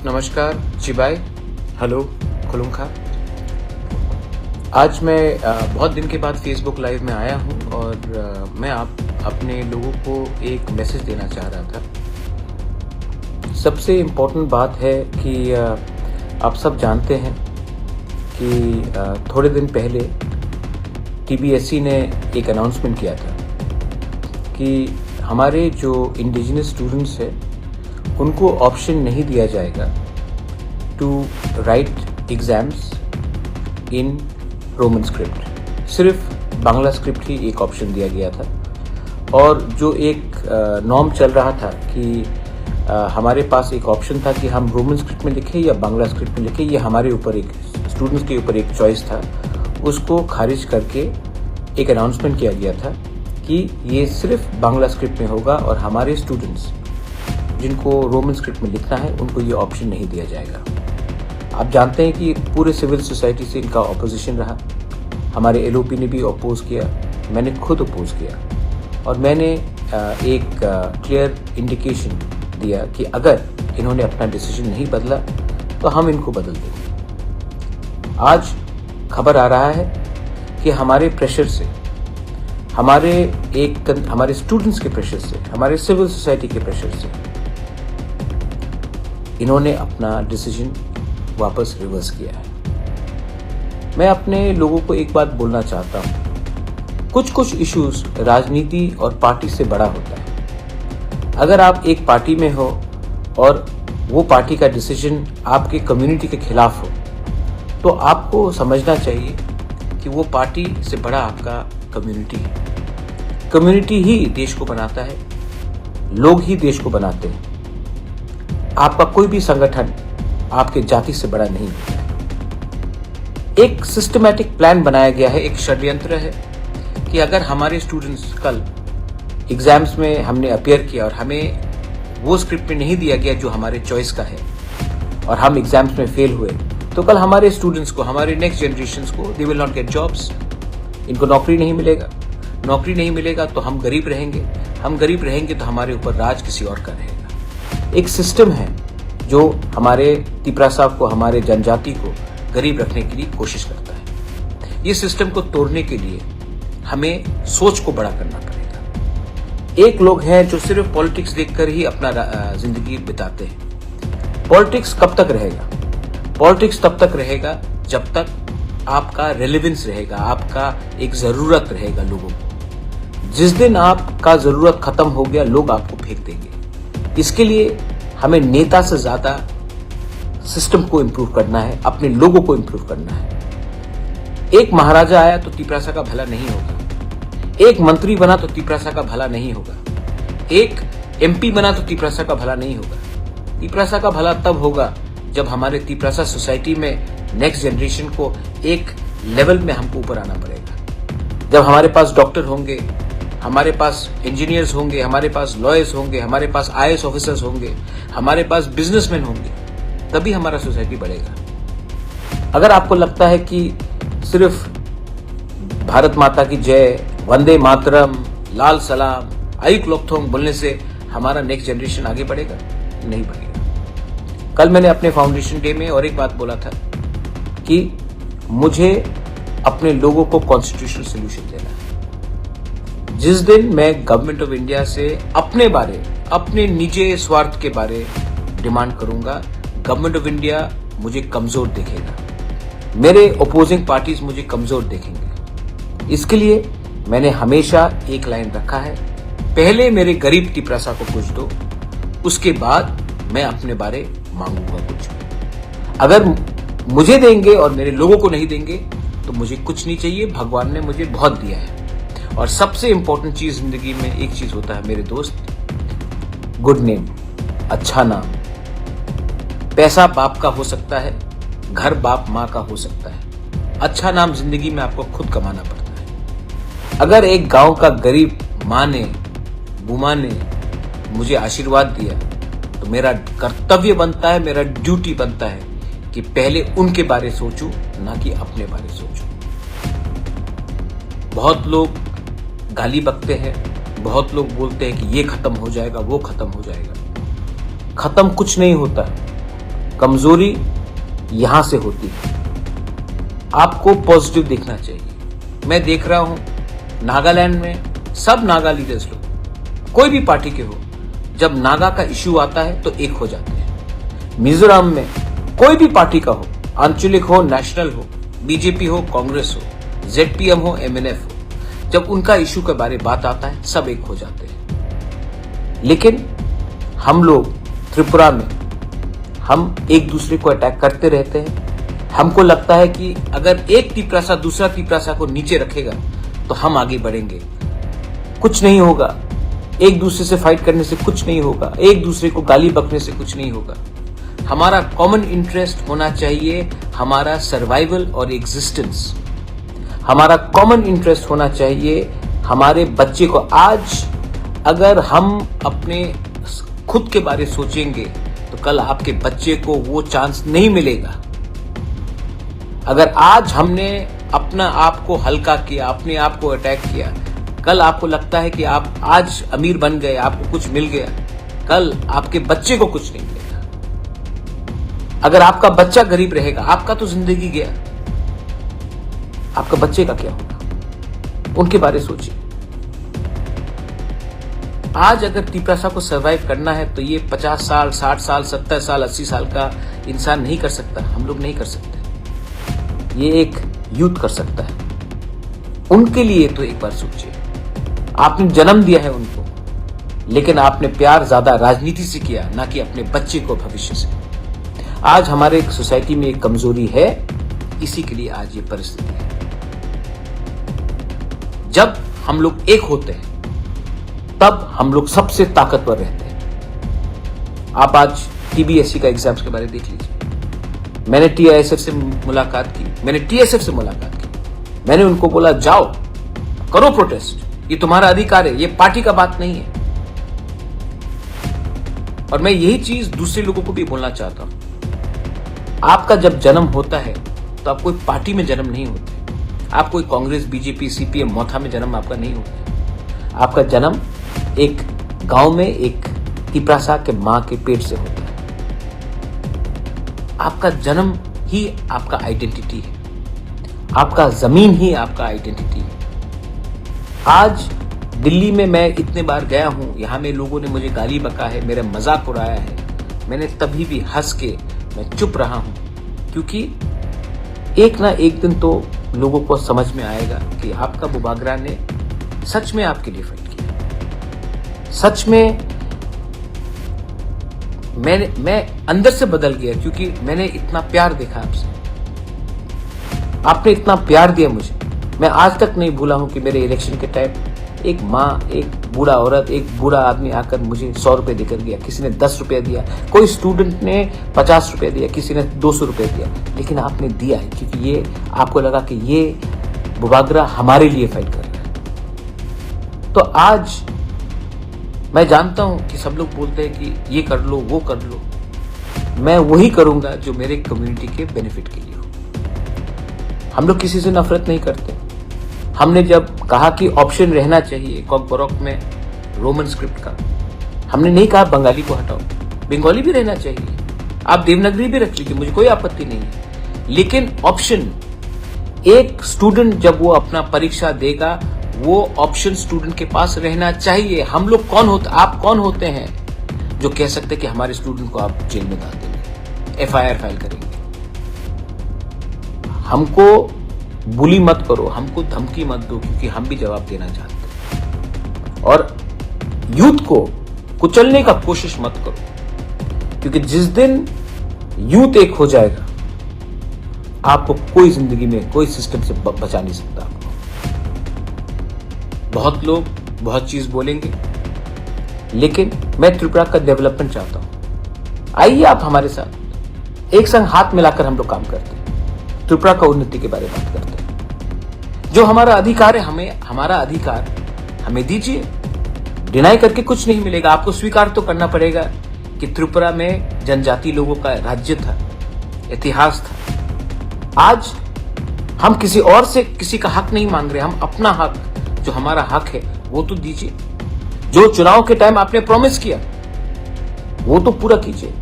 नमस्कार चिबाई, हेलो खुलुमखा। आज मैं बहुत दिन के बाद फेसबुक लाइव में आया हूं और मैं अपने लोगों को एक मैसेज देना चाह रहा था। सबसे इम्पोर्टेंट बात है कि आप सब जानते हैं कि थोड़े दिन पहले टीबीएससी ने एक अनाउंसमेंट किया था कि हमारे जो इंडिजिनस स्टूडेंट्स हैं उनको ऑप्शन नहीं दिया जाएगा to write exams in Roman script. सिर्फ बांग्ला स्क्रिप्ट ही एक ऑप्शन दिया गया था और जो एक नॉर्म चल रहा था कि हमारे पास एक ऑप्शन था कि हम रोमन स्क्रिप्ट में लिखें या बांग्ला स्क्रिप्ट में लिखें, ये हमारे ऊपर एक स्टूडेंट्स के ऊपर एक चॉइस था। उसको खारिज करके एक अनाउंसमेंट किया गया था कि ये सिर्फ बांग्ला स्क्रिप्ट में होगा और हमारे स्टूडेंट्स जिनको रोमन स्क्रिप्ट में लिखना है उनको ये ऑप्शन नहीं दिया जाएगा। आप जानते हैं कि पूरे सिविल सोसाइटी से इनका ऑपोजिशन रहा। हमारे एलओपी ने भी अपोज किया, मैंने खुद अपोज किया और मैंने एक क्लियर इंडिकेशन दिया कि अगर इन्होंने अपना डिसीजन नहीं बदला तो हम इनको बदल देंगे। आज खबर आ रहा है कि हमारे प्रेशर से, हमारे स्टूडेंट्स के प्रेशर से, हमारे सिविल सोसाइटी के प्रेशर से इन्होंने अपना डिसीजन वापस रिवर्स किया है। मैं अपने लोगों को एक बात बोलना चाहता हूं, कुछ इश्यूज राजनीति और पार्टी से बड़ा होता है। अगर आप एक पार्टी में हो और वो पार्टी का डिसीजन आपके कम्युनिटी के खिलाफ हो तो आपको समझना चाहिए कि वो पार्टी से बड़ा आपका कम्युनिटी है। कम्युनिटी ही देश को बनाता है, लोग ही देश को बनाते हैं। आपका कोई भी संगठन आपके जाति से बड़ा नहीं होता है। एक सिस्टमैटिक प्लान बनाया गया है, एक षड्यंत्र है कि अगर हमारे स्टूडेंट्स कल एग्जाम्स में हमने अपीयर किया और हमें वो स्क्रिप्ट में नहीं दिया गया जो हमारे चॉइस का है और हम एग्जाम्स में फेल हुए तो कल हमारे स्टूडेंट्स को, हमारे नेक्स्ट जनरेशन को, they will not get jobs. इनको नौकरी नहीं मिलेगा। नौकरी नहीं मिलेगा तो हम गरीब रहेंगे। हम गरीब रहेंगे तो हमारे ऊपर राज किसी और का रहेगा। एक सिस्टम है जो हमारे तिपरा साहब को, हमारे जनजाति को गरीब रखने के लिए कोशिश करता है। ये सिस्टम को तोड़ने के लिए हमें सोच को बड़ा करना पड़ेगा। एक लोग हैं जो सिर्फ पॉलिटिक्स देखकर ही अपना जिंदगी बिताते हैं। पॉलिटिक्स कब तक रहेगा? पॉलिटिक्स तब तक रहेगा जब तक आपका रेलेवेंस रहेगा, आपका एक जरूरत रहेगा लोगों को। जिस दिन आपका जरूरत खत्म हो गया, लोग आपको फेंक देंगे। इसके लिए हमें नेता से ज्यादा सिस्टम को इंप्रूव करना है, अपने लोगों को इंप्रूव करना है। एक महाराजा आया तो तिपरासा का भला नहीं होगा। एक मंत्री बना तो तिपरासा का भला नहीं होगा। एक एमपी बना तो तिपरासा का भला नहीं होगा। तिपरासा का भला तब होगा जब हमारे तिपरासा सोसाइटी में नेक्स्ट जनरेशन को एक लेवल में हमको ऊपर आना पड़ेगा। जब हमारे पास डॉक्टर होंगे, हमारे पास इंजीनियर्स होंगे, हमारे पास लॉयर्स होंगे, हमारे पास आईएएस ऑफिसर्स होंगे, हमारे पास बिजनेसमैन होंगे, तभी हमारा सोसाइटी बढ़ेगा। अगर आपको लगता है कि सिर्फ भारत माता की जय, वंदे मातरम, लाल सलाम, आयुक लोकथोंग बोलने से हमारा नेक्स्ट जनरेशन आगे बढ़ेगा, नहीं बढ़ेगा। कल मैंने अपने फाउंडेशन डे में और एक बात बोला था कि मुझे अपने लोगों को कॉन्स्टिट्यूशनल सोल्यूशन देना है। जिस दिन मैं गवर्नमेंट ऑफ इंडिया से अपने निजी स्वार्थ के बारे डिमांड करूंगा, गवर्नमेंट ऑफ इंडिया मुझे कमजोर देखेगा, मेरे अपोजिंग पार्टीज मुझे कमजोर देखेंगे। इसके लिए मैंने हमेशा एक लाइन रखा है, पहले मेरे गरीब तिपरासा को कुछ दो, उसके बाद मैं अपने बारे मांगूंगा कुछ। अगर मुझे देंगे और मेरे लोगों को नहीं देंगे तो मुझे कुछ नहीं चाहिए। भगवान ने मुझे बहुत दिया है और सबसे इंपॉर्टेंट चीज जिंदगी में एक चीज होता है मेरे दोस्त, गुड नेम, अच्छा नाम। पैसा बाप का हो सकता है, घर बाप माँ का हो सकता है, अच्छा नाम जिंदगी में आपको खुद कमाना पड़ता है। अगर एक गांव का गरीब माँ ने, बुमा ने मुझे आशीर्वाद दिया तो मेरा कर्तव्य बनता है, मेरा ड्यूटी बनता है कि पहले उनके बारे सोचूं, ना कि अपने बारे सोचूं। बहुत लोग गाली बकते हैं, बहुत लोग बोलते हैं कि ये खत्म हो जाएगा, वो खत्म हो जाएगा। खत्म कुछ नहीं होता। कमजोरी यहां से होती है। आपको पॉजिटिव देखना चाहिए। मैं देख रहा हूं नागालैंड में सब नागा लीडर्स लोग, कोई भी पार्टी के हो, जब नागा का इश्यू आता है तो एक हो जाते हैं। मिजोरम में कोई भी पार्टी का हो, आंचलिक हो, नेशनल हो, बीजेपी हो, कांग्रेस हो, जेडपीएम हो, एमएनएफ हो, जब उनका इश्यू के बारे में बात आता है सब एक हो जाते हैं। लेकिन हम लोग त्रिपुरा में हम एक दूसरे को अटैक करते रहते हैं। हमको लगता है कि अगर एक तिपरासा दूसरा तिपरासा को नीचे रखेगा तो हम आगे बढ़ेंगे। कुछ नहीं होगा, एक दूसरे से फाइट करने से कुछ नहीं होगा, एक दूसरे को गाली बकने से कुछ नहीं होगा। हमारा कॉमन इंटरेस्ट होना चाहिए हमारा सर्वाइवल और एग्जिस्टेंस। हमारा कॉमन इंटरेस्ट होना चाहिए हमारे बच्चे को। आज अगर हम अपने खुद के बारे सोचेंगे तो कल आपके बच्चे को वो चांस नहीं मिलेगा। अगर आज हमने अपना आप को हल्का किया, अपने आप को अटैक किया, कल आपको लगता है कि आप आज अमीर बन गए, आपको कुछ मिल गया, कल आपके बच्चे को कुछ नहीं मिलेगा। अगर आपका बच्चा गरीब रहेगा, आपका तो जिंदगी गया, आपका बच्चे का क्या होगा? उनके बारे सोचिए। आज अगर तिपरासा को सर्वाइव करना है तो ये 50 साल, 60 साल, 70 साल, 80 साल का इंसान नहीं कर सकता। हम लोग नहीं कर सकते। ये एक यूथ कर सकता है। उनके लिए तो एक बार सोचिए। आपने जन्म दिया है उनको, लेकिन आपने प्यार ज्यादा राजनीति से किया, ना कि अपने बच्चे को भविष्य से। आज हमारे सोसाइटी में एक कमजोरी है, इसी के लिए आज ये परिस्थिति है। जब हम लोग एक होते हैं तब हम लोग सबसे ताकतवर रहते हैं। आप आज टीबीएससी का एग्जाम्स के बारे में देख लीजिए। मैंने टीआईएसएफ से मुलाकात की, मैंने टीएसएफ से मुलाकात की। मैंने उनको बोला जाओ करो प्रोटेस्ट, ये तुम्हारा अधिकार है, ये पार्टी का बात नहीं है। और मैं यही चीज दूसरे लोगों को भी बोलना चाहता हूं। आपका जब जन्म होता है तो आप कोई पार्टी में जन्म नहीं होते। आप कोई कांग्रेस, बीजेपी, सीपीएम, मोथा में जन्म आपका नहीं होता। आपका जन्म एक गांव में एक तिपरासा के मां के पेट से होता है। आपका जन्म ही आपका आइडेंटिटी है। आपका जमीन ही आपका आइडेंटिटी है। आज दिल्ली में मैं इतने बार गया हूं, यहां में लोगों ने मुझे गाली बका है, मेरा मजाक उड़ाया है। मैंने तभी भी हंस के मैं चुप रहा हूं, क्योंकि एक ना एक दिन तो लोगों को समझ में आएगा कि आपका बुबागरा ने सच में आपके लिए फाइट किया। सच में मैं अंदर से बदल गया, क्योंकि मैंने इतना प्यार देखा आपसे। आपने इतना प्यार दिया मुझे। मैं आज तक नहीं भूला हूं कि मेरे इलेक्शन के टाइम एक माँ, एक बूढ़ा औरत, एक बूढ़ा आदमी आकर मुझे 100 रुपए देकर गया, किसी ने 10 रुपया दिया, कोई स्टूडेंट ने 50 रुपया दिया, किसी ने 200 रुपया दिया, लेकिन आपने दिया है क्योंकि ये आपको लगा कि ये बुबागरा हमारे लिए फाइट कर रहा है। तो आज मैं जानता हूं कि सब लोग बोलते हैं कि ये कर लो, वो कर लो। मैं वही करूंगा जो मेरे कम्युनिटी के बेनिफिट के लिए हो। हम लोग किसी से नफरत नहीं करते। हमने जब कहा कि ऑप्शन रहना चाहिए कॉकबॉरोक में रोमन स्क्रिप्ट का, हमने नहीं कहा बंगाली को हटाओ, बंगाली भी रहना चाहिए, आप देवनागरी भी रख लीजिए, मुझे कोई आपत्ति नहीं है। लेकिन ऑप्शन, एक स्टूडेंट जब वो अपना परीक्षा देगा, वो ऑप्शन स्टूडेंट के पास रहना चाहिए। हम लोग कौन होते, आप कौन होते हैं जो कह सकते कि हमारे स्टूडेंट को आप जेल में डाल देंगे, एफआईआर फाइल करेंगे? हमको बुली मत करो, हमको धमकी मत दो, क्योंकि हम भी जवाब देना चाहते हैं। और यूथ को कुचलने का कोशिश मत करो, क्योंकि जिस दिन यूथ एक हो जाएगा, आपको कोई जिंदगी में कोई सिस्टम से बचा नहीं सकता। आपको बहुत लोग बहुत चीज बोलेंगे, लेकिन मैं त्रिपुरा का डेवलपमेंट चाहता हूं। आइए आप हमारे साथ एक संग हाथ मिलाकर हम लोग काम करते हैं, त्रिपुरा का उन्नति के बारे में बात करते हैं। जो हमारा अधिकार है, हमारा अधिकार हमें दीजिए। डिनाई करके कुछ नहीं मिलेगा। आपको स्वीकार तो करना पड़ेगा कि त्रिपुरा में जनजाति लोगों का राज्य था, इतिहास था। आज हम किसी और से किसी का हक नहीं मांग रहे, हम अपना हक, जो हमारा हक है वो तो दीजिए। जो चुनाव के टाइम आपने प्रॉमिस किया वो तो पूरा कीजिए।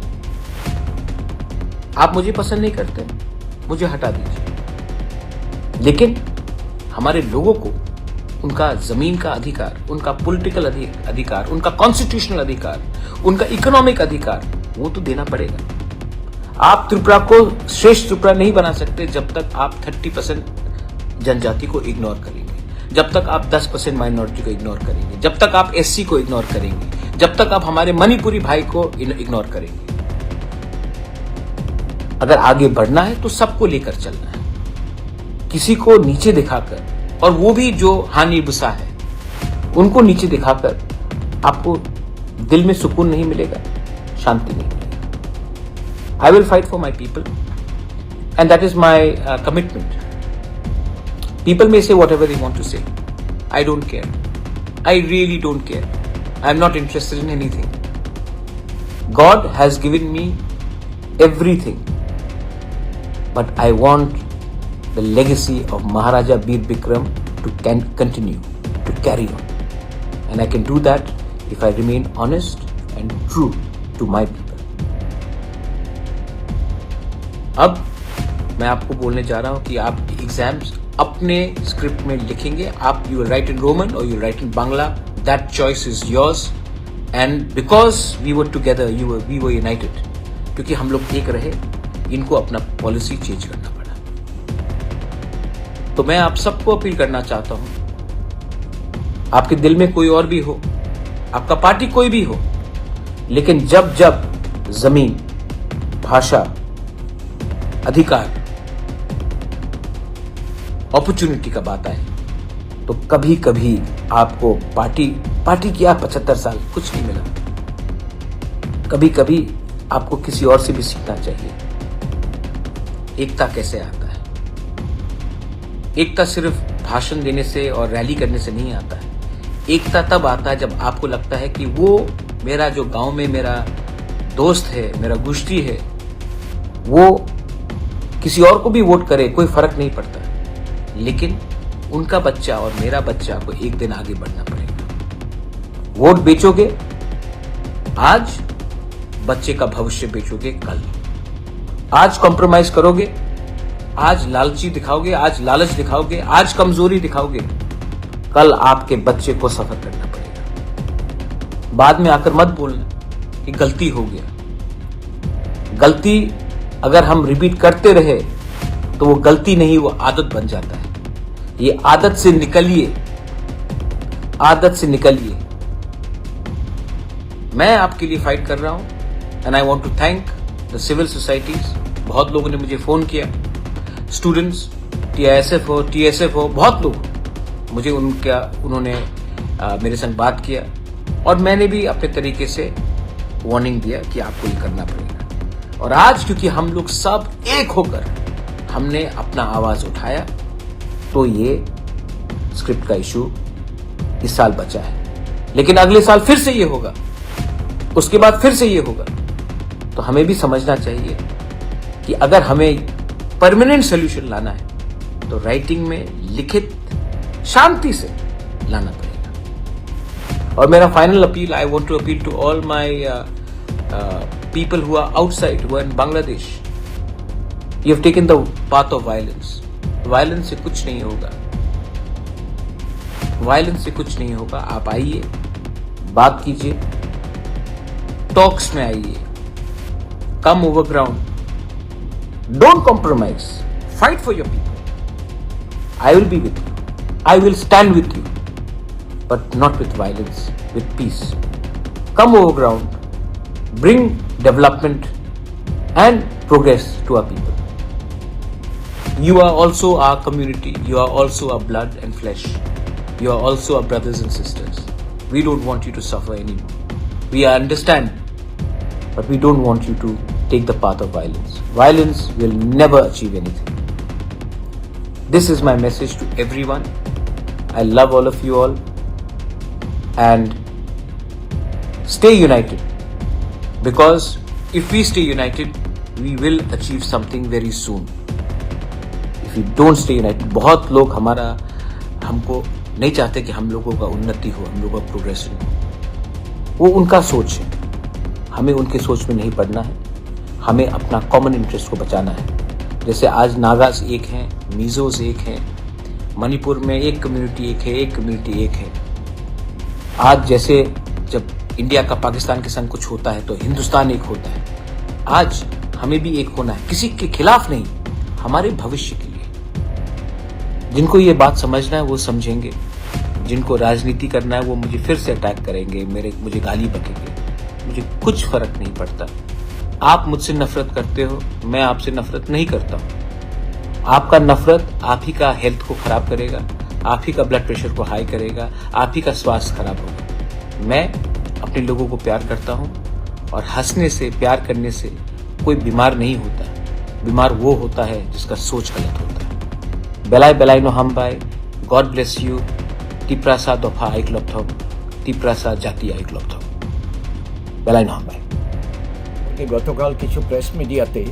आप मुझे पसंद नहीं करते, मुझे हटा दीजिए, लेकिन हमारे लोगों को उनका जमीन का अधिकार, उनका पॉलिटिकल अधिकार, उनका कॉन्स्टिट्यूशनल अधिकार, उनका इकोनॉमिक अधिकार, वो तो देना पड़ेगा। आप त्रिपुरा को श्रेष्ठ त्रिपुरा नहीं बना सकते जब तक आप 30% जनजाति को इग्नोर करेंगे, जब तक आप 10% माइनॉरिटी को इग्नोर करेंगे, जब तक आप एससी को इग्नोर करेंगे, जब तक आप हमारे मणिपुरी भाई को इग्नोर करेंगे। अगर आगे बढ़ना है तो सबको लेकर चलना है, किसी को नीचे दिखाकर, और वो भी जो हानि बुसा है उनको नीचे दिखाकर आपको दिल में सुकून नहीं मिलेगा, शांति नहीं मिलेगा। I will fight for my people, and that is my commitment. People may say whatever they want to say. I don't care. I really don't care. I am not interested in anything. God has given me everything, but I want the legacy of Maharaja Bir Bikram to continue, to carry on. And I can do that if I remain honest and true to my people. अब मैं आपको बोलने जा रहा हूं कि आप exams अपने स्क्रिप्ट में लिखेंगे। आप you will write in Roman और you write in Bangla, that choice is yours. And because we were together, we were united, क्योंकि हम लोग एक रहे, इनको अपना पॉलिसी चेंज करना पड़ा। तो मैं आप सबको अपील करना चाहता हूं, आपके दिल में कोई और भी हो, आपका पार्टी कोई भी हो, लेकिन जब जब जमीन, भाषा, अधिकार, अपॉर्चुनिटी का बात आए तो कभी कभी आपको पार्टी किया 75 साल कुछ नहीं मिला, कभी कभी आपको किसी और से भी सीखना चाहिए। एकता कैसे आता है? एकता सिर्फ भाषण देने से और रैली करने से नहीं आता है। एकता तब आता है जब आपको लगता है कि वो मेरा जो गांव में मेरा दोस्त है, मेरा गोष्ठी है, वो किसी और को भी वोट करे, कोई फर्क नहीं पड़ता, लेकिन उनका बच्चा और मेरा बच्चा को एक दिन आगे बढ़ना पड़ेगा। वोट बेचोगे आज, बच्चे का भविष्य बेचोगे कल। आज कॉम्प्रोमाइज करोगे, आज लालची दिखाओगे, आज लालच दिखाओगे, आज कमजोरी दिखाओगे, कल आपके बच्चे को सफर करना पड़ेगा। बाद में आकर मत बोलना कि गलती हो गया। गलती अगर हम रिपीट करते रहे तो वो गलती नहीं, वो आदत बन जाता है। ये आदत से निकलिए, आदत से निकलिए। मैं आपके लिए फाइट कर रहा हूं and I want to thank the civil societies. बहुत लोगों ने मुझे फोन किया, स्टूडेंट्स, टीएसएफ हो, बहुत लोग मुझे उन्होंने मेरे संग बात किया, और मैंने भी अपने तरीके से वार्निंग दिया कि आपको ये करना पड़ेगा। और आज क्योंकि हम लोग सब एक होकर हमने अपना आवाज उठाया, तो ये स्क्रिप्ट का इशू इस साल बचा है, लेकिन अगले साल फिर से ये होगा, उसके बाद फिर से ये होगा। तो हमें भी समझना चाहिए कि अगर हमें परमानेंट सोल्यूशन लाना है तो राइटिंग में लिखित शांति से लाना पड़ेगा। और मेरा final appeal, I want to appeal to all my people who are outside, who are in Bangladesh. You have taken the path of violence. Violence से कुछ नहीं होगा, violence से कुछ नहीं होगा। आप आइए, बात कीजिए, टॉक्स में आइए, come over ground, don't compromise, fight for your people. I will be with you, I will stand with you, but not with violence, with peace. Come over ground, bring development and progress to our people. You are also our community, you are also our blood and flesh, you are also our brothers and sisters. We don't want you to suffer anymore. We understand, but we don't want you to take the path of violence. Violence will never achieve anything. This is my message to everyone. I love all of you all, and stay united. Because if we stay united, we will achieve something very soon. If we don't stay united, बहुत लोग हमको नहीं चाहते कि हम लोगों का उन्नति हो, हम लोगों का प्रोग्रेशन हो। वो उनका सोच है, हमें उनके सोच में नहीं पड़ना है। हमें अपना कॉमन इंटरेस्ट को बचाना है। जैसे आज नागास एक हैं, मिजोस एक हैं, मणिपुर में एक कम्युनिटी एक है, एक कम्युनिटी एक है। आज जैसे जब इंडिया का पाकिस्तान के संग कुछ होता है तो हिंदुस्तान एक होता है। आज हमें भी एक होना है, किसी के खिलाफ नहीं, हमारे भविष्य के लिए। जिनको ये बात समझना है वो समझेंगे, जिनको राजनीति करना है वो मुझे फिर से अटैक करेंगे, मुझे गाली बकेंगे, मुझे कुछ फर्क नहीं पड़ता। आप मुझसे नफरत करते हो, मैं आपसे नफरत नहीं करता हूं। आपका नफरत आप ही का हेल्थ को खराब करेगा, आप ही का ब्लड प्रेशर को हाई करेगा, आप ही का स्वास्थ्य खराब होगा। मैं अपने लोगों को प्यार करता हूं और हंसने से, प्यार करने से कोई बीमार नहीं होता। बीमार वो होता है जिसका सोच गलत होता है। बेलाय बेलाय नो हम बाय, गॉड ब्लेस यू, টিপ্রাসা দফা আইক্লথম, টিপ্রাসা জাতি আইক্লথম, বেলায় ন হামবাই। গতকাল কিছু প্রেস মিডিয়াতে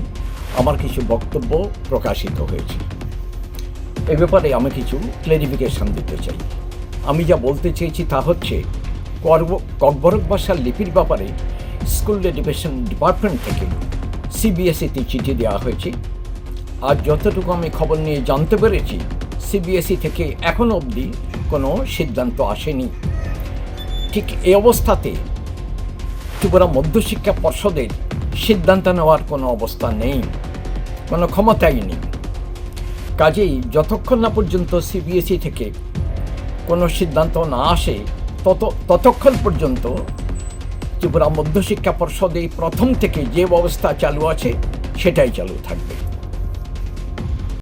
আমার কিছু বক্তব্য প্রকাশিত হয়েছে। এ ব্যাপারে আমি কিছু ক্লারিফিকেশন দিতে চাই। আমি যা বলতে চেয়েছি তা হচ্ছে, ককবরক ভাষার লিপির ব্যাপারে স্কুল এডুকেশন ডিপার্টমেন্ট থেকে সিবিএসইতে চিঠি দেওয়া হয়েছে। আর যতটুকু আমি খবর নিয়ে জানতে পেরেছি, সিবিএসই থেকে এখনও অবধি কোনো সিদ্ধান্ত আসেনি। ঠিক এই অবস্থাতে ত্রিপুরা মধ্যশিক্ষা পর্ষদের সিদ্ধান্ত নেওয়ার কোনো অবস্থা নেই, কোনো ক্ষমতাই নেই। কাজেই যতক্ষণ না পর্যন্ত সিবিএসই থেকে কোনো সিদ্ধান্ত না আসে ততক্ষণ পর্যন্ত ত্রিপুরা মধ্যশিক্ষা পর্ষদে প্রথম থেকে যে ব্যবস্থা চালু আছে সেটাই চালু থাকবে।